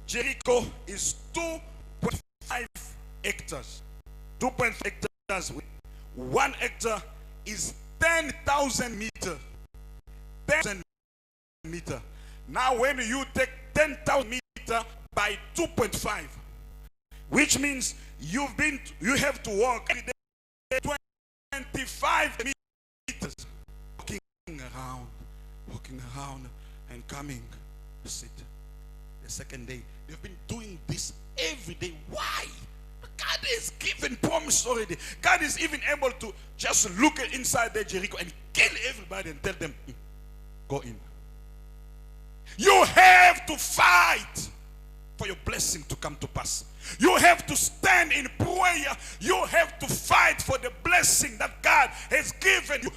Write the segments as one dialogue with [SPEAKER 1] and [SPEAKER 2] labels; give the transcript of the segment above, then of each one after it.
[SPEAKER 1] Jericho is 2.5 hectares. 2.5 hectares. 1 hectare is 10,000 meters. 10,000 meters. Now when you take 10,000 meters by 2.5, which means you have to walk every day 25 meters, walking around and coming to sit. The second day, they've been doing this every day. Why? God is given promise already. God is even able to just look inside the Jericho and kill everybody and tell them, go in. You have to fight for your blessing to come to pass. You have to stand in prayer. You have to fight for the blessing that God has given you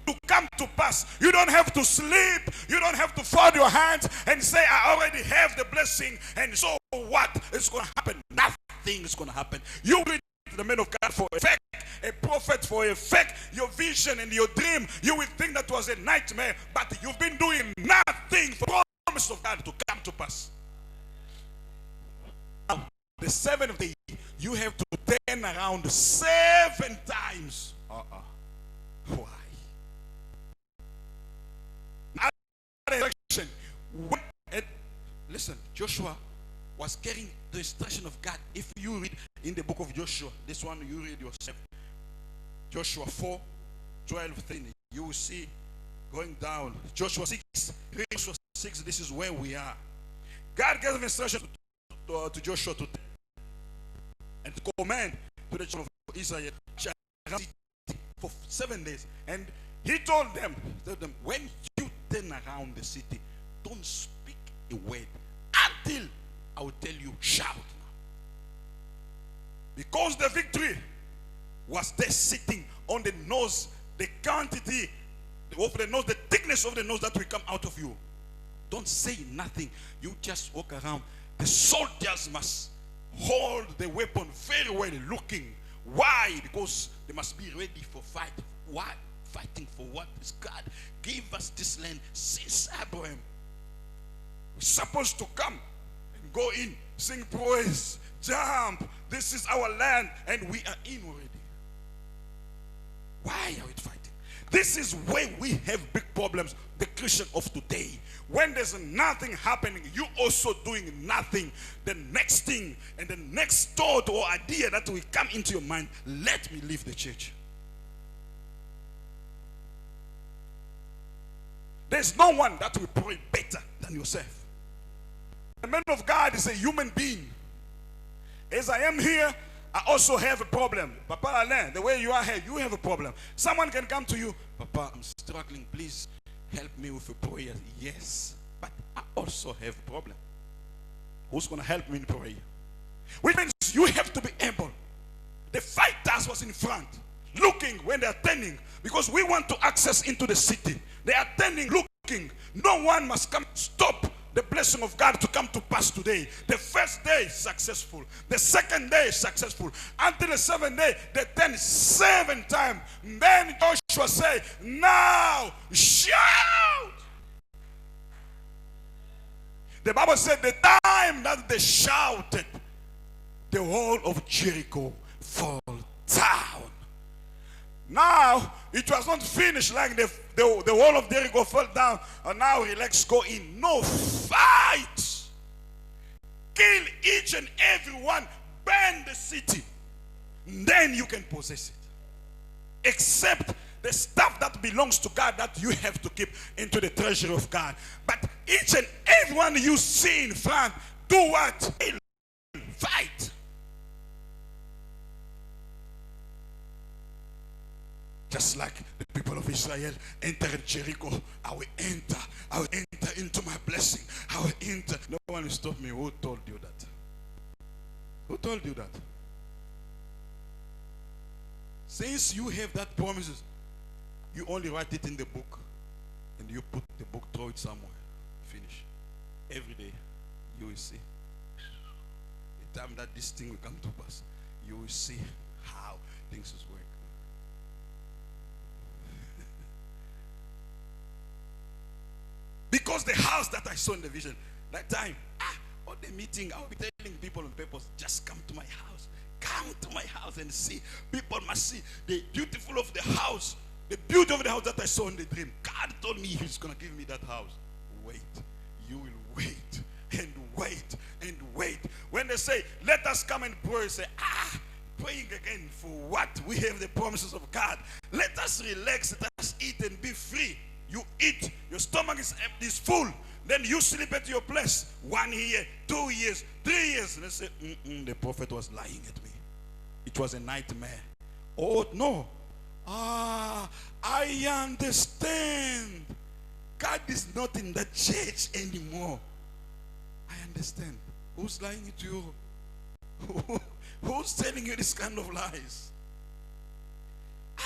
[SPEAKER 1] to come to pass. You don't have to sleep. You don't have to fold your hands and say, I already have the blessing, and so what is going to happen? Nothing is going to happen. You read the man of God for a fact, a prophet for a fact, your vision and your dream, you will think that was a nightmare, but you've been doing nothing for the promise of God to come to pass. Now, the 7th day, you have to turn around 7 times. Why? Listen, Joshua was carrying the instruction of God. If you read in the book of Joshua, this one you read yourself, Joshua 4, 12, 13, you will see going down. Joshua 6, Joshua 6, this is where we are. God gave instruction to Joshua to and to command to the children of Israel for 7 days. And he told them, when you turn around the city, don't speak a word until I will tell you, shout. Because the victory was there sitting on the nose, the quantity of the nose, the thickness of the nose that will come out of you. Don't say nothing. You just walk around. The soldiers must hold the weapon very well looking. Why? Because they must be ready for fight. Why? Fighting for what? Is God gave us this land since Abraham. We're supposed to come and go in, sing praise, jump. This is our land, and we are in already. Why are we fighting? This is where we have big problems, the Christian of today. When there's nothing happening, you also doing nothing. The next thing and the next thought or idea that will come into your mind, let me leave the church. There's no one that will pray better than yourself. The man of God is a human being. As I am here, I also have a problem. Papa Alain, the way you are here, you have a problem. Someone can come to you, Papa, I'm struggling, please help me with a prayer. Yes, but I also have a problem. Who's going to help me in prayer? Which means you have to be able. The fighters was in front, looking when they are turning, because we want to access into the city. They are turning, looking. No one must come stop the blessing of God to come to pass today. The first day is successful. The second day is successful. Until the 7th day, they turn 7 times. Then Joshua said, now shout. The Bible said the time that they shouted, the wall of Jericho fell down. Now, it was not finished like the wall of Jericho fell down, and now relax, go in. No, fight. Kill each and every one. Burn the city. Then you can possess it. Except the stuff that belongs to God that you have to keep into the treasury of God. But each and every one you see in front, do what? Fight. Just like the people of Israel entered Jericho, I will enter into my blessing. I will enter. No one will stop me. Who told you that? Who told you that? Since you have that promises, you only write it in the book, and you put the book, throw it somewhere, finish. Every day, you will see. The time that this thing will come to pass, you will see how things is working. Because the house that I saw in the vision, that time, all the meat meeting, I'll be telling people on purpose, just come to my house. Come to my house and see. People must see the beautiful of the house, the beauty of the house that I saw in the dream. God told me He's going to give me that house. Wait. You will wait and wait and wait. When they say, let us come and pray, say, praying again for what? We have the promises of God. Let us relax, let us eat and be free. You eat, your stomach is empty, is full. Then you sleep at your place. 1 year, 2 years, 3 years. And they say, the prophet was lying at me. It was a nightmare. Oh, no. I understand. God is not in the church anymore. I understand. Who's lying to you? Who's telling you this kind of lies?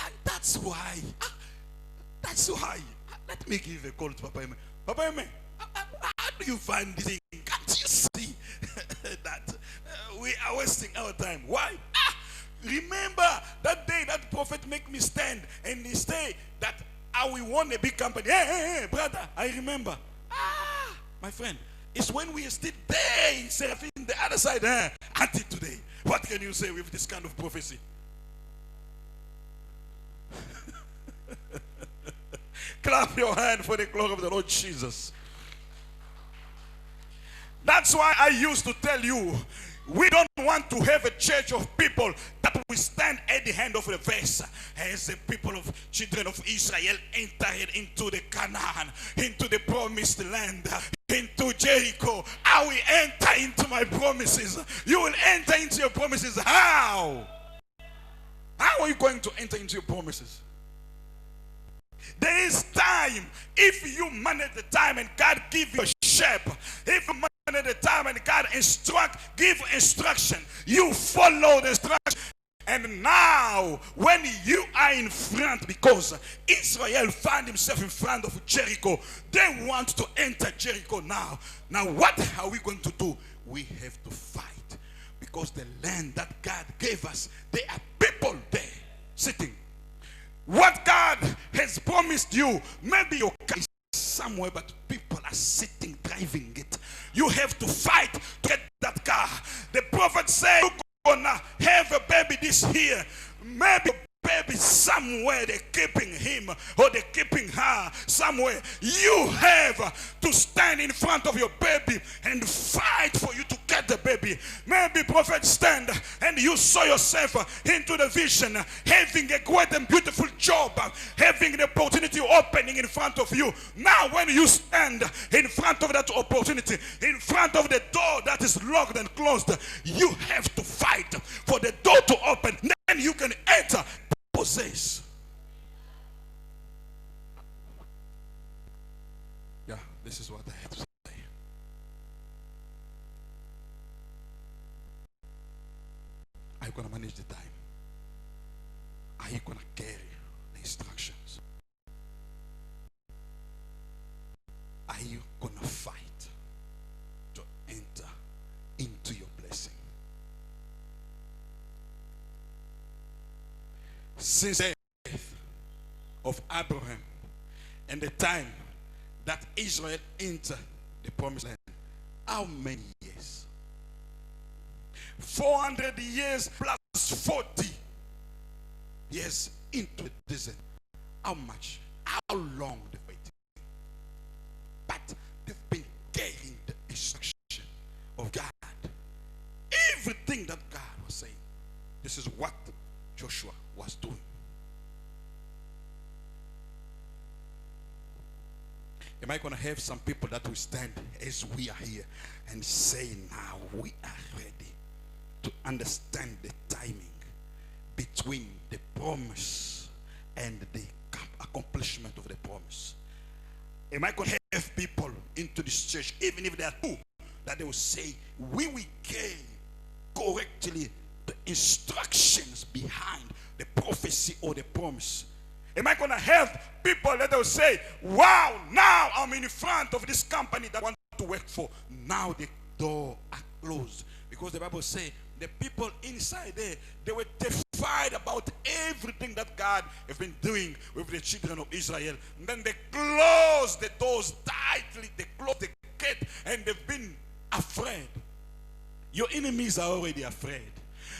[SPEAKER 1] And that's why. That's why. Let me give a call to Papa Eme. Papa Eme, how do you find this thing? Can't you see that we are wasting our time? Why? Remember that day that prophet make me stand and he say that I will want a big company. Hey, brother, I remember. My friend, it's when we stood there in Seraphim, the other side, until today. What can you say with this kind of prophecy? Clap your hand for the glory of the Lord Jesus. That's why I used to tell you, we don't want to have a church of people that will stand at the hand of the verse as the people of children of Israel entered into the Canaan, into the promised land, into Jericho. I will enter into my promises. You will enter into your promises. How? How are you going to enter into your promises? There is time. If you manage the time and God give you a shape, if you manage the time and God give instruction, you follow the instruction. And now, when you are in front, because Israel found himself in front of Jericho, they want to enter Jericho now. Now, what are we going to do? We have to fight. Because the land that God gave us, there are people there sitting. What God has promised you, maybe your car is somewhere, but people are sitting, driving it. You have to fight to get that car. The prophet said, you're gonna have a baby this year. Maybe baby somewhere, they're keeping him or they're keeping her somewhere. You have to stand in front of your baby and fight for you to get the baby. Maybe prophet stand and you saw yourself into the vision, having a great and beautiful job, having the opportunity opening in front of you. Now when you stand in front of that opportunity, in front of the door that is locked and closed, you have to fight for the door to open. Then you can enter. Possess. Yeah, this is what I have to say. Are you going to manage the time? Are you going to carry the instructions? Are you going to fight to enter into your blessing? Since the death of Abraham and the time that Israel entered the promised land, how many years? 400 years plus 40 years into the desert. How much? How long they've waited? But they've been carrying the instruction of God. Everything that God was saying, this is what Joshua was doing. Am I going to have some people that will stand as we are here and say, now we are ready to understand the timing between the promise and the accomplishment of the promise? Am I going to have people into this church, even if there are two, that they will say, we will carry correctly the instructions behind the prophecy or the promise? Am I going to have people that will say, wow, now I'm in front of this company that I want to work for. Now the door are closed. Because the Bible says the people inside there, they were terrified about everything that God has been doing with the children of Israel. And then they closed the doors tightly. They closed the gate and they've been afraid. Your enemies are already afraid.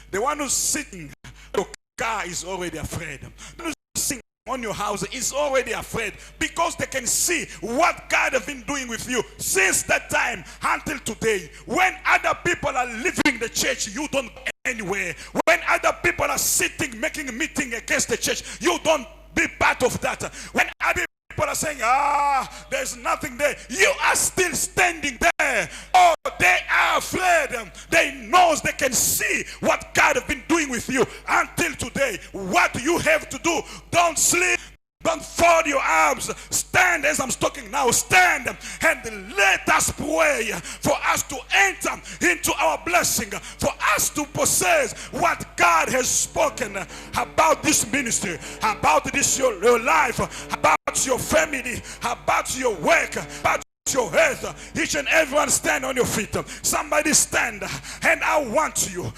[SPEAKER 1] The one who's sitting in your car is already afraid. The one who's sitting on your house is already afraid, because they can see what God has been doing with you since that time until today. When other people are leaving the church, you don't go anywhere. When other people are sitting making a meeting against the church, you don't be part of that. When other people are saying, there's nothing there, you are still standing there. Oh, they are afraid. They know they can see what God has been doing with you until today. What do you have to do? Don't sleep. Don't fold your arms. Stand as I'm talking now. Stand and let us pray for us to enter into our blessing, for us to possess what God has spoken about this ministry, about this your life, about your family, about your work, about your health. Each and everyone stand on your feet. Somebody stand, and I want you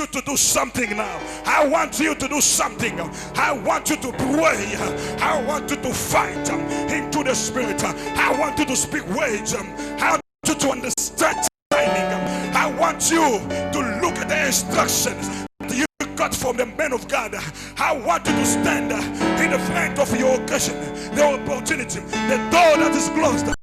[SPEAKER 1] to do something now. I want you to do something. I want you to pray. I want you to fight into the spirit. I want you to speak words. I want you to understand timing. I want you to look at the instructions you got from the men of God. I want you to stand in the front of your occasion, the opportunity, the door that is closed.